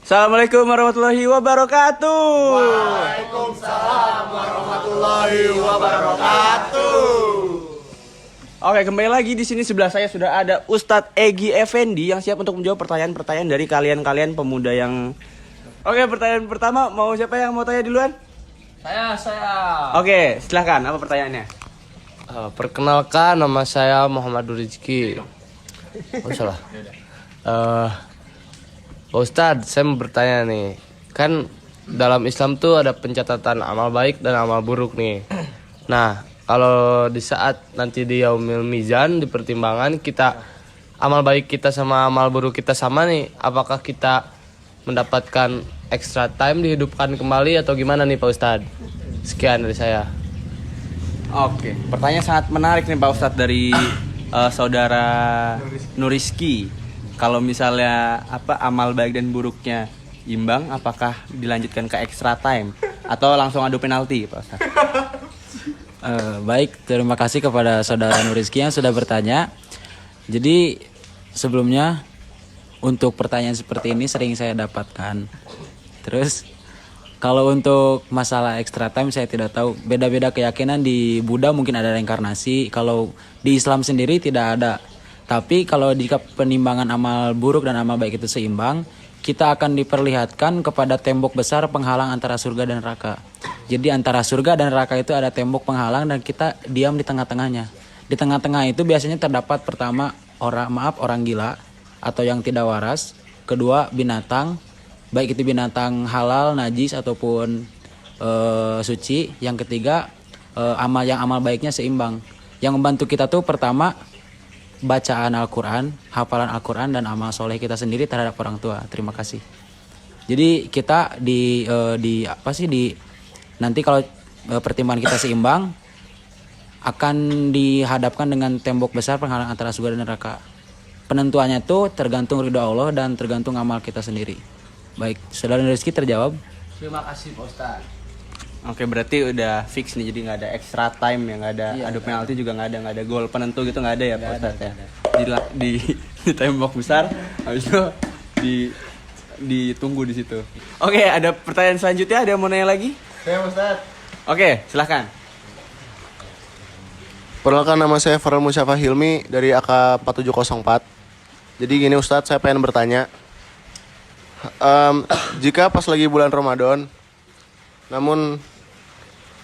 Assalamualaikum warahmatullahi wabarakatuh. Waalaikumsalam warahmatullahi wabarakatuh. Oke, kembali lagi di sini sebelah saya sudah ada Ustadz Egy Effendi yang siap untuk menjawab pertanyaan-pertanyaan dari kalian pemuda yang. Oke, pertanyaan pertama, mau siapa yang mau tanya duluan? Saya. Oke, silahkan. Apa pertanyaannya? Perkenalkan, nama saya Muhammad Rizki. Oh salah. Pak Ustadz, saya mau bertanya nih. Kan dalam Islam tuh ada pencatatan amal baik dan amal buruk nih. Nah, kalau di saat nanti di Yaumil Mizan, di pertimbangan kita, amal baik kita sama amal buruk kita sama nih, apakah kita mendapatkan extra time, dihidupkan kembali atau gimana nih Pak Ustadz? Sekian dari saya. Oke, pertanyaan sangat menarik nih Pak Ustadz dari saudara Nuriski. Kalau misalnya amal baik dan buruknya imbang, apakah dilanjutkan ke extra time atau langsung adu penalti, Pak Ustadz? Baik, terima kasih kepada saudara Nuriski yang sudah bertanya. Jadi sebelumnya untuk pertanyaan seperti ini sering saya dapatkan. Terus kalau untuk masalah extra time saya tidak tahu. Beda-beda keyakinan, di Buddha mungkin ada reinkarnasi. Kalau di Islam sendiri tidak ada. Tapi kalau jika penimbangan amal buruk dan amal baik itu seimbang, kita akan diperlihatkan kepada tembok besar penghalang antara surga dan neraka. Jadi antara surga dan neraka itu ada tembok penghalang dan kita diam di tengah-tengahnya. Di tengah-tengah itu biasanya terdapat pertama orang gila atau yang tidak waras. Kedua binatang, baik itu binatang halal, najis ataupun suci. Yang ketiga amal baiknya seimbang. Yang membantu kita tuh pertama bacaan Al-Quran, hafalan Al-Quran dan amal soleh kita sendiri terhadap orang tua. Terima kasih. Jadi kita nanti kalau pertimbangan kita seimbang akan dihadapkan dengan tembok besar penghalang antara surga dan neraka. Penentuannya tuh tergantung ridho Allah dan tergantung amal kita sendiri. Baik, saudara Rizky terjawab. Terima kasih Pak Ustadz. Oke, berarti udah fix nih, jadi nggak ada extra time ya, nggak ada adu penalti juga nggak ada gol penentu gitu nggak ada ya Pak Ustadz ya. Di tembok besar, habis itu ditunggu di situ. Oke, ada pertanyaan selanjutnya, ada yang mau nanya lagi? Saya Ustadz. Oke, silahkan. Perkenalkan, nama saya Farel Musyafa Hilmi dari AK 4704. Jadi gini Ustadz, saya pengen bertanya. Jika pas lagi bulan Ramadan, namun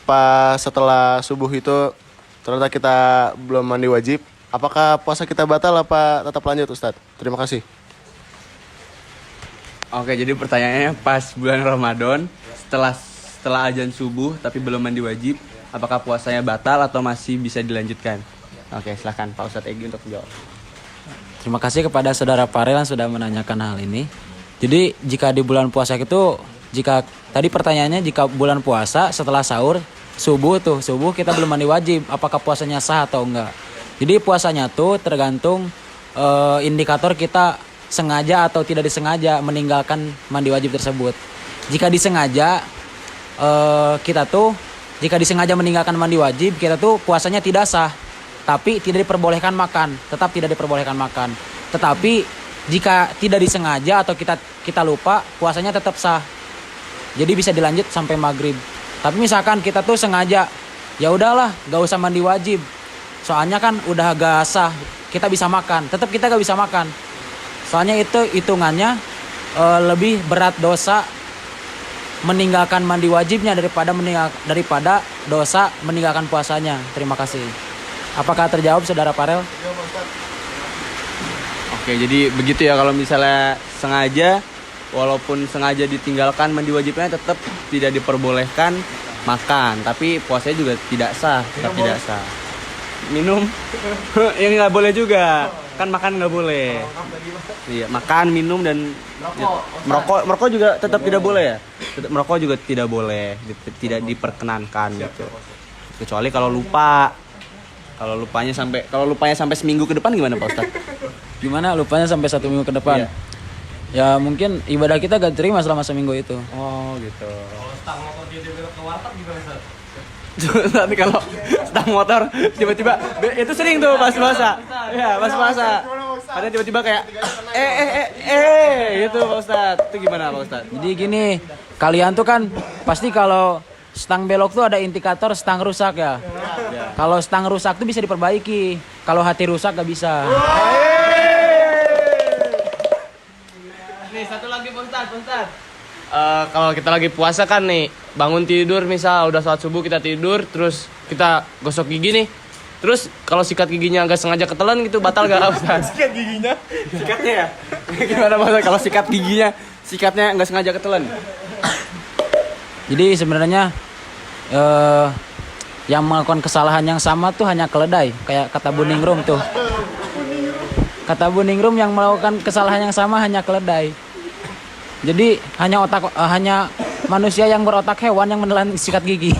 pas setelah subuh itu ternyata kita belum mandi wajib, apakah puasa kita batal apa tetap lanjut Ustadz? Terima kasih. Oke, jadi pertanyaannya pas bulan Ramadan setelah azan subuh tapi belum mandi wajib, apakah puasanya batal atau masih bisa dilanjutkan? Oke, silahkan Pak Ustadz Egy untuk menjawab. Terima kasih kepada saudara Farel yang sudah menanyakan hal ini. Jadi jika di bulan puasa itu, jika tadi pertanyaannya jika bulan puasa setelah sahur subuh kita belum mandi wajib, apakah puasanya sah atau enggak? Jadi puasanya tuh tergantung indikator kita sengaja atau tidak disengaja meninggalkan mandi wajib tersebut. Jika disengaja jika disengaja meninggalkan mandi wajib, kita tuh puasanya tidak sah, tapi tidak diperbolehkan makan, tetap tidak diperbolehkan makan. Tetapi jika tidak disengaja atau kita lupa, puasanya tetap sah. Jadi bisa dilanjut sampai maghrib. Tapi misalkan kita tuh sengaja, ya udahlah, gak usah mandi wajib. Soalnya kan udah gak sah, kita bisa makan. Tetap kita gak bisa makan. Soalnya itu hitungannya lebih berat dosa meninggalkan mandi wajibnya daripada dosa meninggalkan puasanya. Terima kasih. Apakah terjawab saudara Farel? Oke, jadi begitu ya, kalau misalnya sengaja, walaupun sengaja ditinggalkan mandi wajibnya tetap tidak diperbolehkan makan, tapi puasanya juga tidak sah, tetap tidak sah. Minum yang nggak boleh juga, kan makan nggak boleh. Iya, makan, minum dan merokok juga tetap tidak boleh ya. Merokok juga tidak boleh, tidak diperkenankan gitu. Kecuali kalau lupa. Kalau lupanya sampai seminggu ke depan gimana Pak Ustadz? Gimana lupanya sampai 1 minggu ke depan? Iya. Ya mungkin ibadah kita gak terima selama seminggu itu. Oh gitu. Kalau stang motor dia ke warteg gimana Ustadz? Nanti kalau stang motor tiba-tiba itu sering tuh pas puasa. Ya, pas puasa. Ada tiba-tiba kayak gitu Pak Ustadz. Itu gimana Pak Ustadz? Jadi gini, kalian tuh kan pasti kalau stang belok tuh ada indikator stang rusak ya. Kalau stang rusak tuh bisa diperbaiki. Kalau hati rusak gak bisa. Nih satu lagi Pak Ustadz. Kalau kita lagi puasa kan nih, bangun tidur misal udah sholat subuh kita tidur, terus kita gosok gigi nih. Terus kalau sikat giginya nggak sengaja ketelan gitu batal gak Ustaz? Sikat giginya? Sikatnya ya? Gimana Pak Ustadz? Kalau sikat giginya, sikatnya nggak sengaja ketelan? Jadi sebenarnya yang melakukan kesalahan yang sama tuh hanya keledai, kayak kata Bu Ningrum tuh. Kata Bu Ningrum yang melakukan kesalahan yang sama hanya keledai. Jadi hanya manusia yang berotak hewan yang menelan sikat gigi.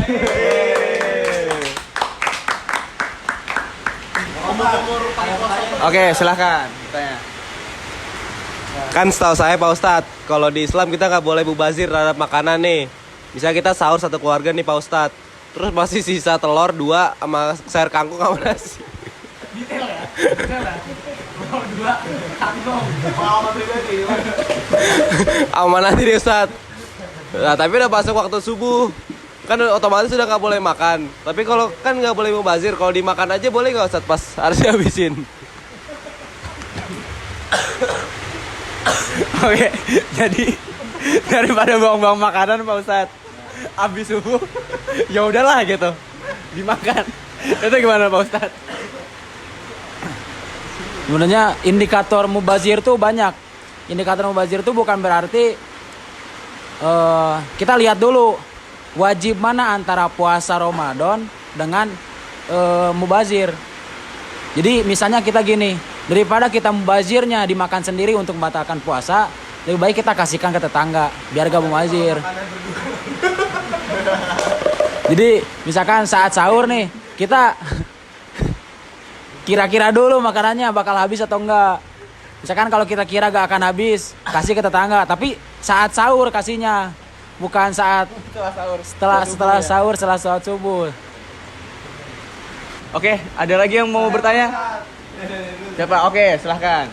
Oke, silahkan tanya. Kan setahu saya Pak Ustadz, kalau di Islam kita nggak boleh mubazir terhadap makanan nih. Misalnya kita sahur satu keluarga nih Pak Ustadz, terus masih sisa telur 2 sama sayur kangkung sama nasi. Aman nanti deh Ustadz. Nah tapi udah masuk waktu subuh, kan otomatis sudah nggak boleh makan. Tapi kalau kan nggak boleh mubazir, kalau dimakan aja boleh nggak Ustadz pas harus dihabisin? Oke, jadi daripada buang-buang makanan Pak Ustadz, abis subuh, ya udahlah gitu, dimakan. Itu gimana Pak Ustadz? Sebenarnya indikator mubazir tuh banyak. Indikator mubazir tuh bukan berarti kita lihat dulu wajib mana antara puasa Ramadan dengan mubazir. Jadi misalnya kita gini, daripada kita mubazirnya dimakan sendiri untuk membatalkan puasa, lebih baik kita kasihkan ke tetangga biar gak mubazir. Jadi misalkan saat sahur nih, kita kira-kira dulu makanannya bakal habis atau enggak. Misalkan kalau kita kira gak akan habis, kasih ke tetangga. Tapi saat sahur kasihnya, bukan saat setelah sahur, setelah sholat subuh. Oke, ada lagi yang mau bertanya? Siapa? Oke, silahkan.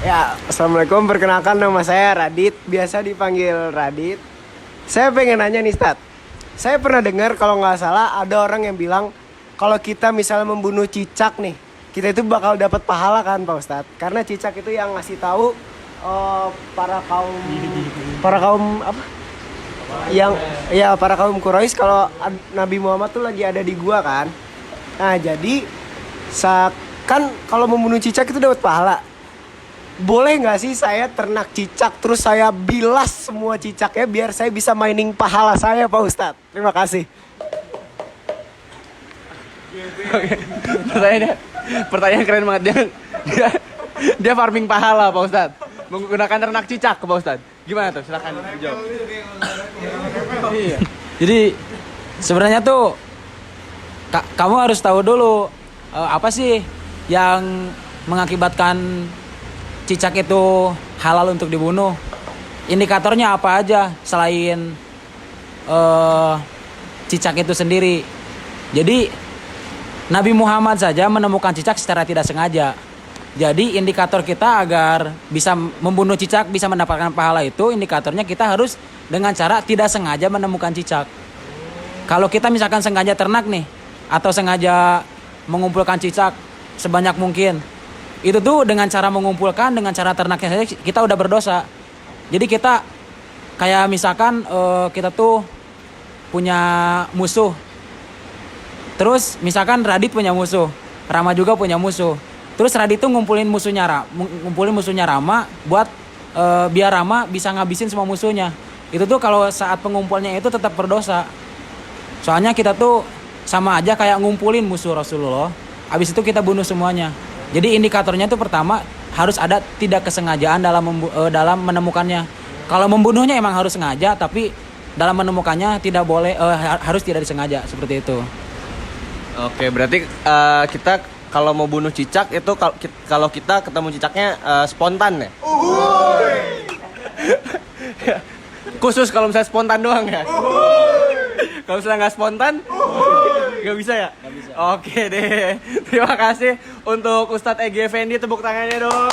Ya, Assalamualaikum. Perkenalkan nama saya Radit, biasa dipanggil Radit. Saya pengen nanya nih, Ustadz. Saya pernah dengar kalau nggak salah ada orang yang bilang kalau kita misalnya membunuh cicak nih, kita itu bakal dapat pahala kan, Pak Ustadz? Karena cicak itu yang ngasih tahu para kaum apa? Para kaum Quraisy kalau Nabi Muhammad tuh lagi ada di gua kan. Nah, jadi kan kalau membunuh cicak itu dapat pahala. Boleh nggak sih saya ternak cicak terus saya bilas semua cicaknya biar saya bisa mining pahala saya, Pak Ustadz? Terima kasih. Oke, pertanyaan keren banget. Dia farming pahala Pak Ustadz, menggunakan ternak cicak Pak Ustadz. Gimana tuh? Silahkan jawab. Iya. Jadi sebenarnya tuh kamu harus tahu dulu apa sih yang mengakibatkan cicak itu halal untuk dibunuh. Indikatornya apa aja selain cicak itu sendiri. Jadi Nabi Muhammad saja menemukan cicak secara tidak sengaja. Jadi indikator kita agar bisa membunuh cicak, bisa mendapatkan pahala itu, indikatornya kita harus dengan cara tidak sengaja menemukan cicak. Kalau kita misalkan sengaja ternak nih, atau sengaja mengumpulkan cicak sebanyak mungkin, itu tuh dengan cara mengumpulkan, dengan cara ternaknya saja kita udah berdosa. Jadi kita kayak misalkan kita tuh punya musuh. Terus misalkan Radit punya musuh, Rama juga punya musuh. Terus Radit tuh ngumpulin musuhnya Rama buat biar Rama bisa ngabisin semua musuhnya. Itu tuh kalau saat pengumpulnya itu tetap berdosa. Soalnya kita tuh sama aja kayak ngumpulin musuh Rasulullah. Habis itu kita bunuh semuanya. Jadi indikatornya tuh pertama harus ada tidak kesengajaan dalam menemukannya. Kalau membunuhnya emang harus sengaja, tapi dalam menemukannya tidak boleh harus tidak disengaja, seperti itu. Oke, berarti kita kalau mau bunuh cicak itu kalau kita ketemu cicaknya spontan ya? Khusus kalau misalnya spontan doang ya? Kalau misalnya nggak spontan? Gak bisa ya? Gak bisa. Oke deh. Terima kasih untuk Ustadz Egy Effendi, tepuk tangannya dong.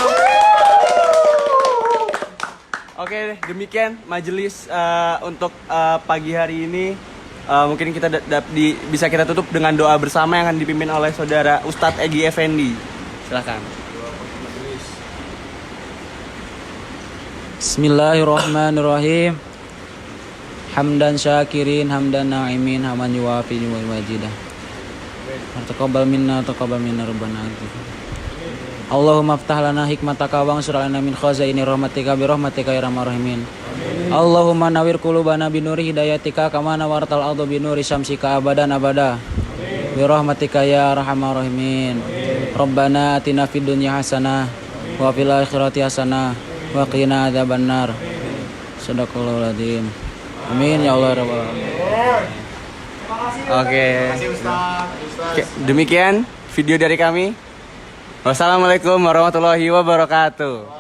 Oke, demikian majelis untuk pagi hari ini. Mungkin kita bisa kita tutup dengan doa bersama yang akan dipimpin oleh saudara Ustadz Egy Effendi. Silakan. Bismillahirrahmanirrahim. Hamdan syakirin, hamdan na'imin, haman yuwafi wa majidah. Taqabbal minna rabbana. Allahumma aftah lana hikmataka wa ansur lana min khazaini rahmatika bi rahmatika ya arhamar rahimin. Allahumma nawwir qulubana bi nuri hidayatika kama nawartal ardu bi nuri syamsika abadan abada. Bi rahmatika ya arhamar rahimin. Rabbana atina fid dunya hasanah wa fil akhirati hasanah wa qina adzabannar. Shadaqallahul adzim. Amin ya Allah rabbal alamin. Oke. Demikian video dari kami. Wassalamualaikum warahmatullahi wabarakatuh.